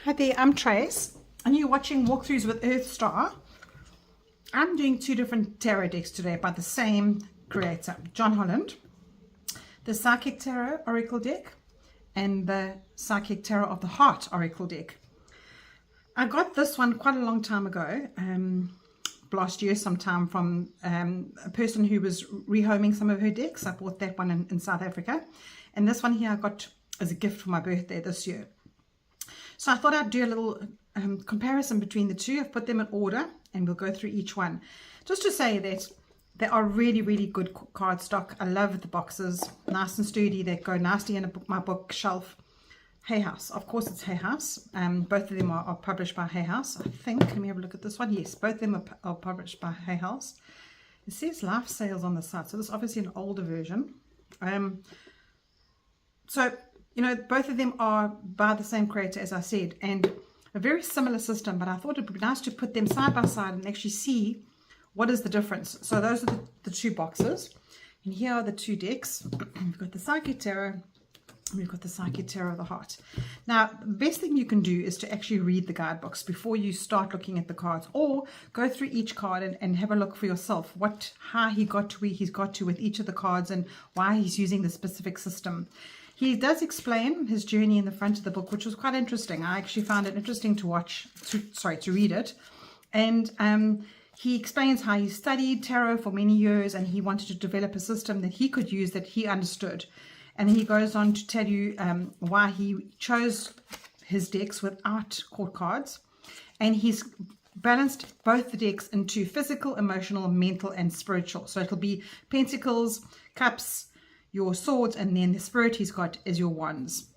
Hi there, I'm Trace, and you're watching Walkthroughs with EarthStar. I'm doing two different tarot decks today by the same creator, John Holland. The Psychic Tarot Oracle deck and the Psychic Tarot of the Heart Oracle deck. I got this one quite a long time ago, last year sometime, from a person who was rehoming some of her decks. I bought that one in South Africa, and this one here I got as a gift for my birthday this year. So I thought I'd do a little comparison between the two. I've put them in order and we'll go through each one. Just to say that they are really, really good card stock. I love the boxes, nice and sturdy. They go nicely in my bookshelf. Hay House, of course it's Hay House. Both of them are published by Hay House, I think. Let me have a look at this one. Yes, both of them are published by Hay House. It says life sales on the side, so this is obviously an older version. So, you know, both of them are by the same creator, as I said, and a very similar system, but I thought it would be nice to put them side by side and actually see what is the difference. So those are the two boxes, and here are the two decks. We've got the Psychic Tarot, we've got the Psychic Tarot of the Heart. Now, the best thing you can do is to actually read the guidebooks before you start looking at the cards, or go through each card and have a look for yourself, how he got to where he's got to with each of the cards and why he's using the specific system. He does explain his journey in the front of the book, which was quite interesting. I actually found it interesting to read it. And he explains how he studied tarot for many years and he wanted to develop a system that he could use, that he understood. And he goes on to tell you why he chose his decks without court cards. And he's balanced both the decks into physical, emotional, mental, and spiritual. So it'll be pentacles, cups, your swords, and then the spirit he's got is your wands.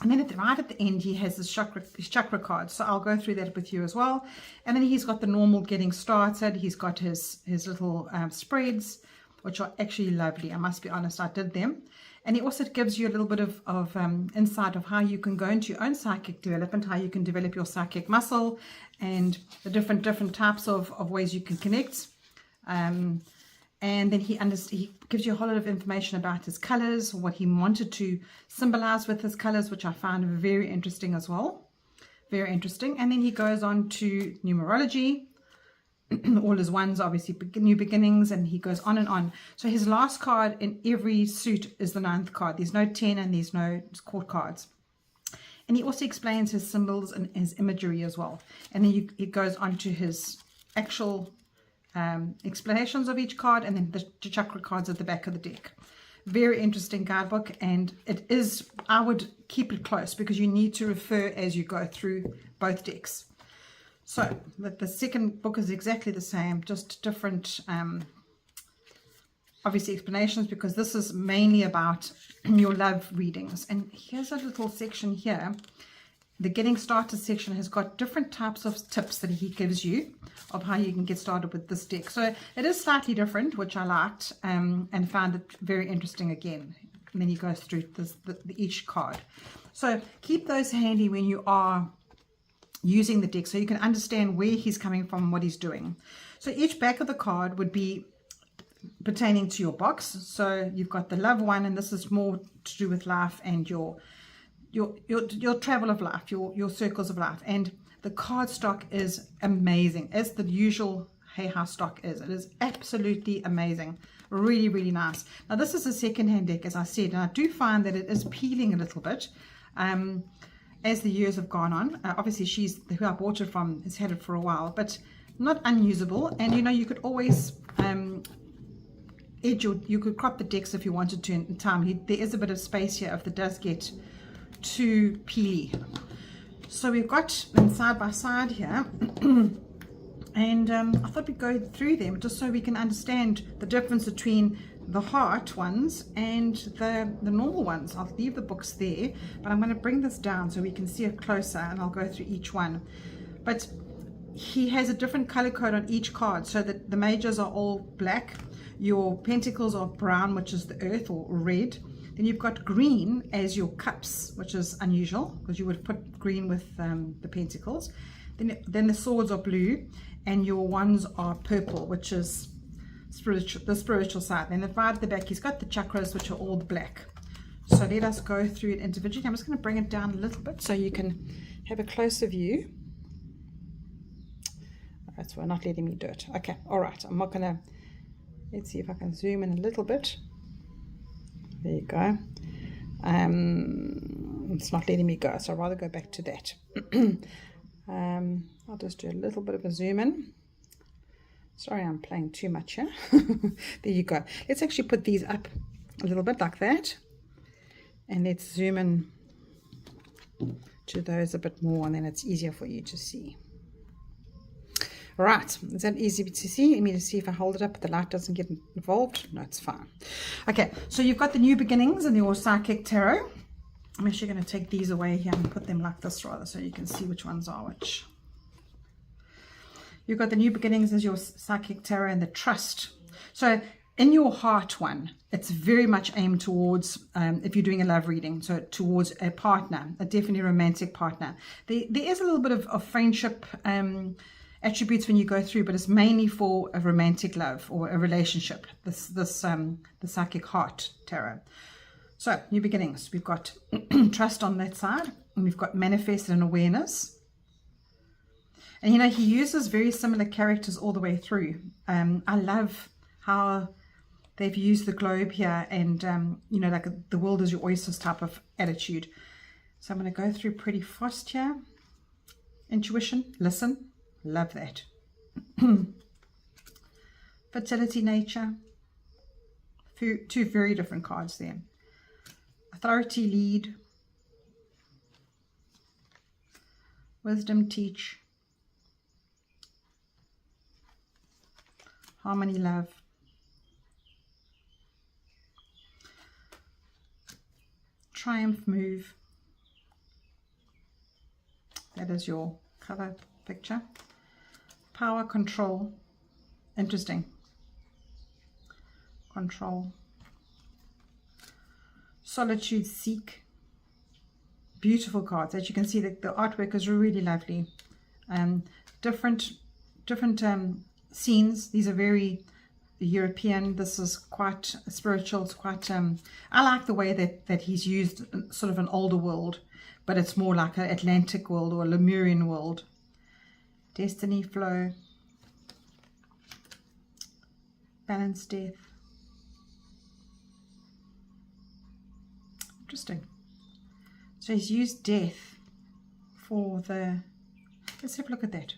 And then right at the end he has his chakra cards, so I'll go through that with you as well. And then he's got the normal getting started. He's got his little spreads, which are actually lovely. I must be honest, I did them. And he also gives you a little bit of insight of how you can go into your own psychic development, how you can develop your psychic muscle, and the different types of ways you can connect. And then he gives you a whole lot of information about his colors, what he wanted to symbolize with his colors, which I found very interesting as well. Very interesting. And then he goes on to numerology. All his ones, obviously, new beginnings, and he goes on and on. So his last card in every suit is the 9th card. There's no 10 and there's no court cards. And he also explains his symbols and his imagery as well. And then he goes on to his actual explanations of each card, and then the chakra cards at the back of the deck. Very interesting guidebook, and I would keep it close because you need to refer as you go through both decks. So the second book is exactly the same, just different obviously explanations, because this is mainly about your love readings. And here's a little section here. The getting started section has got different types of tips that he gives you of how you can get started with this deck. So it is slightly different, which I liked, and found it very interesting again. And then he goes through each card. So keep those handy when you are using the deck, so you can understand where he's coming from, what he's doing. So each back of the card would be pertaining to your box. So you've got the love one, and this is more to do with life and your travel of life, your circles of life. And the card stock is amazing, as the usual Hay House stock is. It is absolutely amazing, really, really nice. Now this is a second-hand deck, as I said, and I do find that it is peeling a little bit as the years have gone on. Obviously who I bought it from has had it for a while, but not unusable. And you know, you could always you could crop the decks if you wanted to in time. There is a bit of space here if it does get too peely. So we've got them side by side here, and I thought we'd go through them just so we can understand the difference between the heart ones and the normal ones. I'll leave the books there, but I'm going to bring this down so we can see it closer, and I'll go through each one. But he has a different color code on each card, so that the majors are all black, your pentacles are brown, which is the earth, or red. Then you've got green as your cups, which is unusual because you would put green with the pentacles. Then the swords are blue, and your wands are purple, which is the spiritual side. Then right at the back, he's got the chakras, which are all black. So let us go through it individually. I'm just going to bring it down a little bit so you can have a closer view. That's why not letting me do it. Okay, all right. I'm not gonna. Let's see if I can zoom in a little bit. There you go. It's not letting me go, so I'd rather go back to that. I'll just do a little bit of a zoom in. Sorry, I'm playing too much here. There you go. Let's actually put these up a little bit like that. And let's zoom in to those a bit more, and then it's easier for you to see. Right, is that easy to see? Let me just see if I hold it up, but the light doesn't get involved. No, it's fine. Okay, so you've got the new beginnings in your Psychic Tarot. I'm actually going to take these away here and put them like this rather, so you can see which ones are which. You've got the new beginnings as your Psychic Tarot and the trust. So in your heart one, it's very much aimed towards, if you're doing a love reading, so towards a partner, a definitely romantic partner. There is a little bit of friendship attributes when you go through, but it's mainly for a romantic love or a relationship, the Psychic Heart Tarot. So new beginnings, we've got trust on that side, and we've got manifested and awareness. And you know, he uses very similar characters all the way through. I love how they've used the globe here, and you know, like the world is your oysters type of attitude. So I'm going to go through pretty fast here. Intuition, listen. Love that. Fertility, nature. Two very different cards there. Authority, lead. Wisdom, teach. Harmony, love. Triumph, move. That is your cover picture. Power, control. Interesting. Control. Solitude, seek. Beautiful cards. As you can see, the artwork is really lovely. Different scenes. These are very European. This is quite spiritual. It's quite I like the way that he's used sort of an older world, but it's more like an Atlantic world or a Lemurian world. Destiny, flow, balance, death. Interesting. So he's used death for the, let's have a look at that.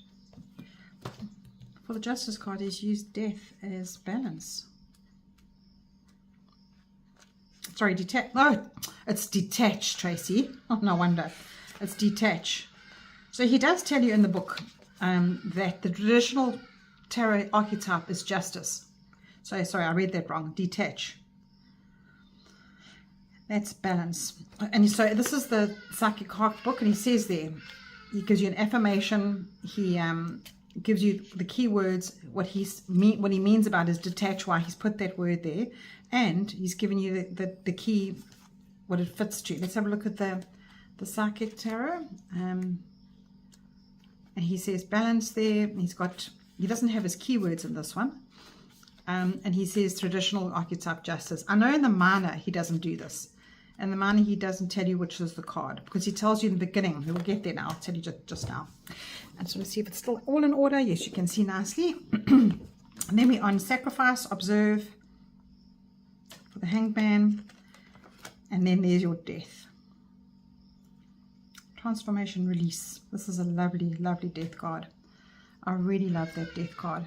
For the Justice card, he's used death as balance. Sorry, detach. No, it's detach, Tracy. Oh, no wonder. It's detach. So he does tell you in the book that the traditional tarot archetype is justice. So sorry, I read that wrong. Detach. That's balance. And so this is the Psychic Heart book, and he says there, he gives you an affirmation. He gives you the key words, what he means about is detach, why he's put that word there, and he's given you the key, what it fits to. Let's have a look at the Psychic Tarot. And he says balance there. He doesn't have his keywords in this one. And he says traditional archetype justice. I know in the minor he doesn't do this. In the minor he doesn't tell you which is the card, because he tells you in the beginning. We'll get there now. I'll tell you just now. I just want to see if it's still all in order. Yes, you can see nicely. And then we're on sacrifice, observe, for the hangman. And then there's your death. Transformation, release. This is a lovely, lovely death card. I really love that death card.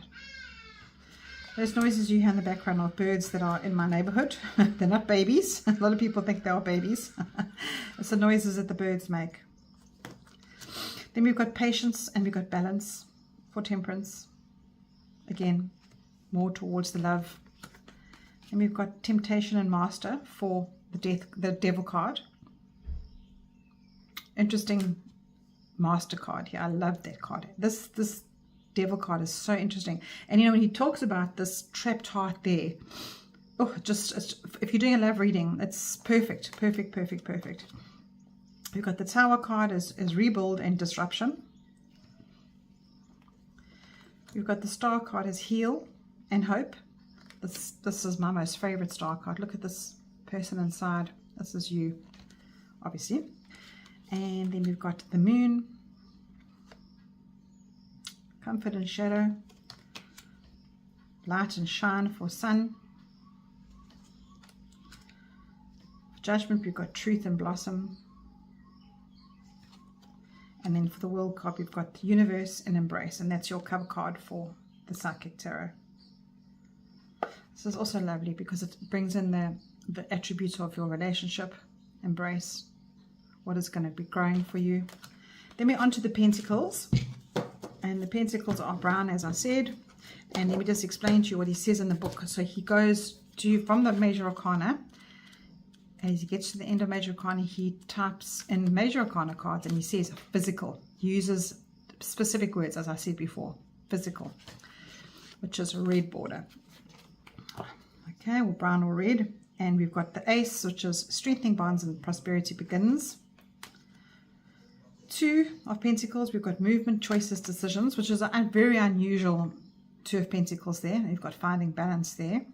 Those noises you hear in the background are birds that are in my neighborhood. They're not babies. A lot of people think they are babies. It's the noises that the birds make. Then we've got patience and we've got balance for temperance. Again, more towards the love. And we've got temptation and master for the devil card. Interesting master card here. I love that card. This devil card is so interesting. And you know, when he talks about this trapped heart there, oh, if you're doing a love reading, it's perfect. We've got the Tower card as rebuild and disruption. We've got the Star card as heal and hope. This is my most favorite Star card. Look at this person inside. This is you, obviously. And then we've got the moon, comfort and shadow, light and shine for sun. Judgment, we've got truth and blossom. And then for the world card, we've got the universe and embrace. And that's your cover card for the Psychic Tarot. This is also lovely because it brings in the attributes of your relationship, embrace, what is going to be growing for you. Then we're on to the Pentacles. And the Pentacles are brown, as I said. And let me just explain to you what he says in the book. So he goes from the Major Arcana. As he gets to the end of Major Arcana, he types in Major Arcana cards and he says physical. He uses specific words, as I said before. Physical, which is a red border. Okay, or brown or red. And we've got the Ace, which is strengthening bonds and prosperity begins. Two of Pentacles, we've got movement, choices, decisions, which is a very unusual Two of Pentacles there. You've got finding balance there.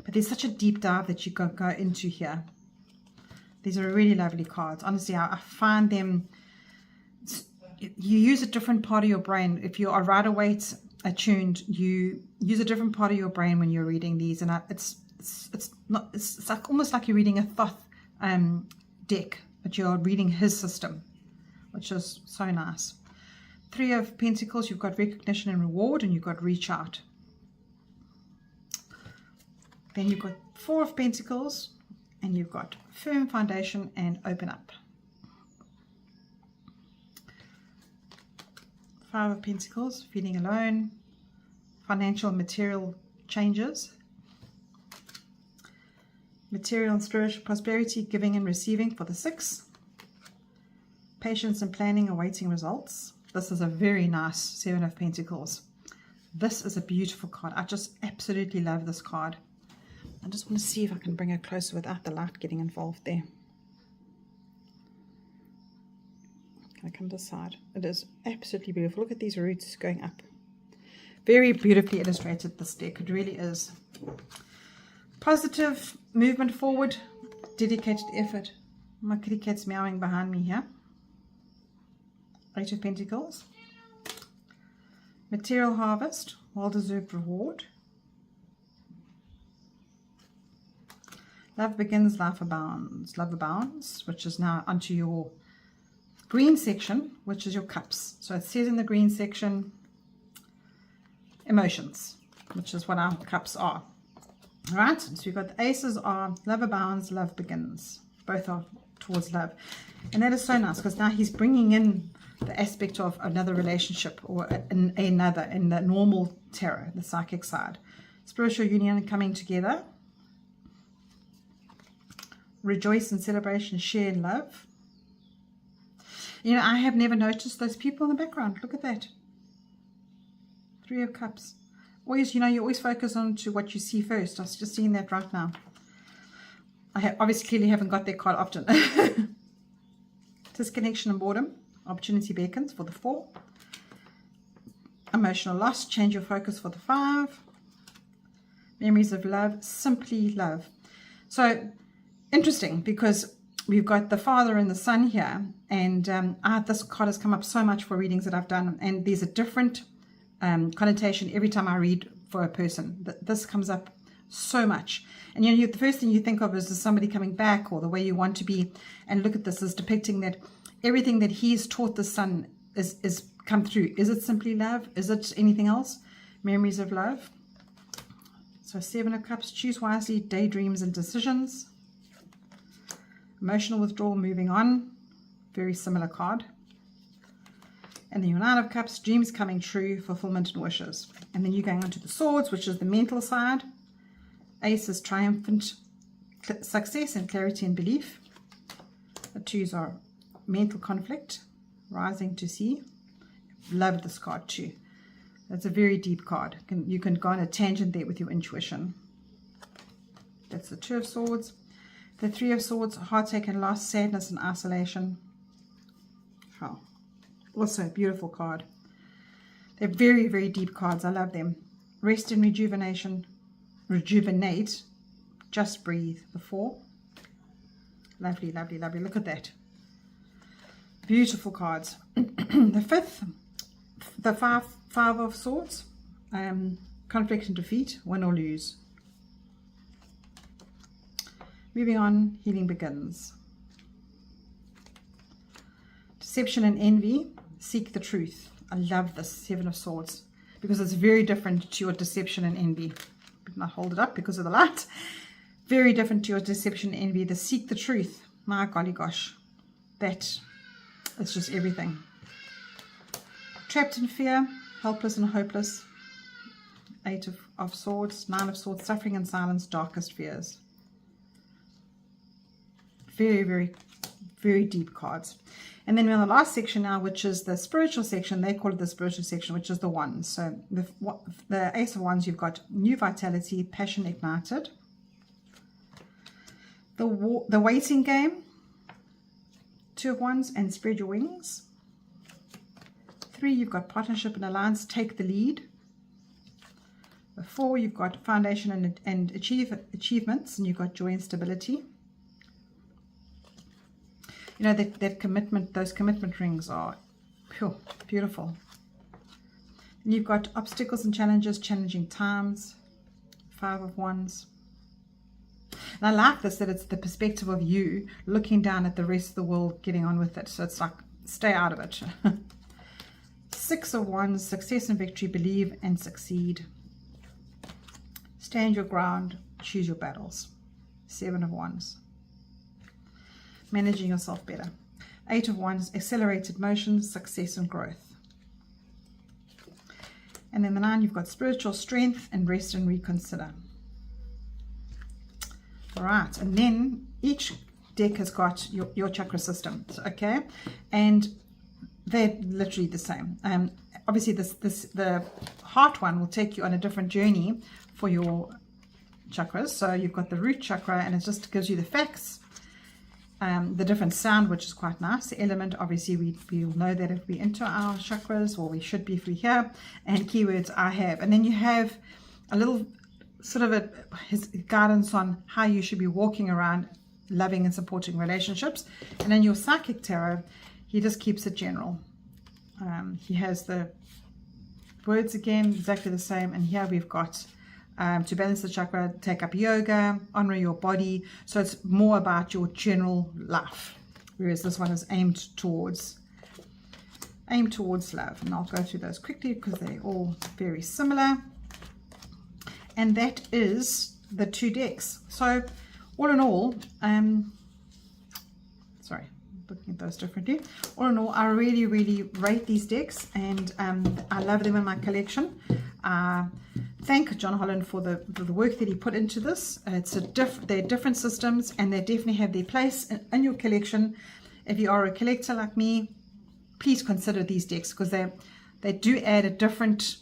But there's such a deep dive that you can go into here. These are really lovely cards. Honestly, I find them, you use a different part of your brain. If you are Rider-Waite attuned, you use a different part of your brain when you're reading these. And it's like almost like you're reading a Thoth deck, but you're reading his system, which is so nice. Three of Pentacles, you've got recognition and reward, and you've got reach out. Then you've got Four of Pentacles, and you've got firm foundation and open up. Five of Pentacles, feeling alone, financial and material changes, material and spiritual prosperity, giving and receiving for the Six, patience and planning, awaiting results. This is a very nice Seven of Pentacles. This is a beautiful card. I just absolutely love this card. I just want to see if I can bring it closer without the light getting involved there. I can decide. It is absolutely beautiful. Look at these roots going up. Very beautifully illustrated, this deck. It really is. Positive movement forward. Dedicated effort. My kitty cat's meowing behind me here. Eight of Pentacles. Material harvest. Well-deserved reward. Love begins, life abounds. Love abounds, which is now onto your green section, which is your cups. So it says in the green section, emotions, which is what our cups are. All right, so we've got the aces are love abounds, love begins. Both are towards love. And that is so nice because now he's bringing in the aspect of another relationship or another in the normal tarot, the psychic side. Spiritual union coming together. Rejoice in celebration, share in love. You know, I have never noticed those people in the background. Look at that. Three of Cups. Always, you know, you always focus on to what you see first. I was just seeing that right now. I obviously clearly haven't got that card often. Disconnection and boredom. Opportunity beckons for the 4. Emotional loss. Change your focus for the 5. Memories of love. Simply love. So, interesting because we've got the Father and the Son here. And this card has come up so much for readings that I've done. And there's a different connotation every time I read for a person. This comes up so much. And you know, the first thing you think of is somebody coming back or the way you want to be. And look at this, is depicting that everything that he's taught the Son is come through. Is it simply love? Is it anything else? Memories of love. So 7 of Cups, choose wisely, daydreams and decisions. Emotional withdrawal, moving on. Very similar card. And then your 9 of Cups, dreams coming true, fulfillment and wishes. And then you're going on to the Swords, which is the mental side. Ace is triumphant success and clarity and belief. The 2s are mental conflict, rising to see. Love this card too. That's a very deep card. You can go on a tangent there with your intuition. That's the 2 of Swords. The 3 of Swords, heartache and loss, sadness and isolation. Oh, also a beautiful card. They're very, very deep cards. I love them. Rest and rejuvenation. Rejuvenate. Just breathe. The 4. Lovely, lovely, lovely. Look at that. Beautiful cards. The five of swords, conflict and defeat, win or lose. Moving on, healing begins. Deception and envy, seek the truth. I love this, Seven of Swords, because it's very different to your deception and envy. I hold it up because of the light. Very different to your deception and envy. The seek the truth. My golly gosh. That is just everything. Trapped in fear, helpless and hopeless. Eight of Swords, Nine of Swords, suffering in silence, darkest fears. Very, very, very deep cards. And then we're in the last section now, which is the spiritual section. They call it the spiritual section, which is the Wands. So the Ace of Wands, you've got new vitality, passion ignited. The waiting game, Two of Wands, and spread your wings. 3, you've got partnership and alliance, take the lead. The 4, you've got foundation and achievements, and you've got joy and stability. You know, that commitment, those commitment rings are pure, beautiful. And you've got obstacles and challenges, challenging times, 5 of Wands. And I like this, that it's the perspective of you looking down at the rest of the world, getting on with it. So it's like, stay out of it. 6 of Wands, success and victory, believe and succeed. Stand your ground, choose your battles. 7 of Wands. Managing yourself better. 8 of Wands, accelerated motion, success and growth. And then the 9, you've got spiritual strength and rest and reconsider. All right, and then each deck has got your chakra system, okay? And they're literally the same. Obviously, the heart one will take you on a different journey for your chakras. So you've got the root chakra, and it just gives you the facts. The different sound, which is quite nice. The element, obviously, we'll know that if we're into our chakras, or we should be if we're here. And keywords, I have. And then you have a little sort of his guidance on how you should be walking around, loving and supporting relationships. And then your psychic tarot, he just keeps it general. He has the words again, exactly the same. And here we've got to balance the chakra, take up yoga, honor your body. So it's more about your general life, whereas this one is aimed towards love. And I'll go through those quickly because they're all very similar. And that is the 2 decks. So all in all, sorry, looking at those differently. All in all, I really, really rate these decks, and I love them in my collection. Thank John Holland for the work that he put into this. They're different systems, and they definitely have their place in your collection. If you are a collector like me, please consider these decks, because they do add a different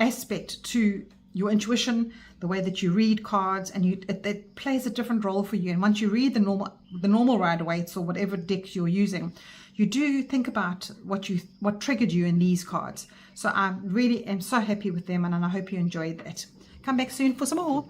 aspect to your intuition, the way that you read cards, and it plays a different role for you. And once you read the normal Rider-Waite's or whatever deck you're using, you do think about what triggered you in these cards. So I really am so happy with them, and I hope you enjoyed that. Come back soon for some more.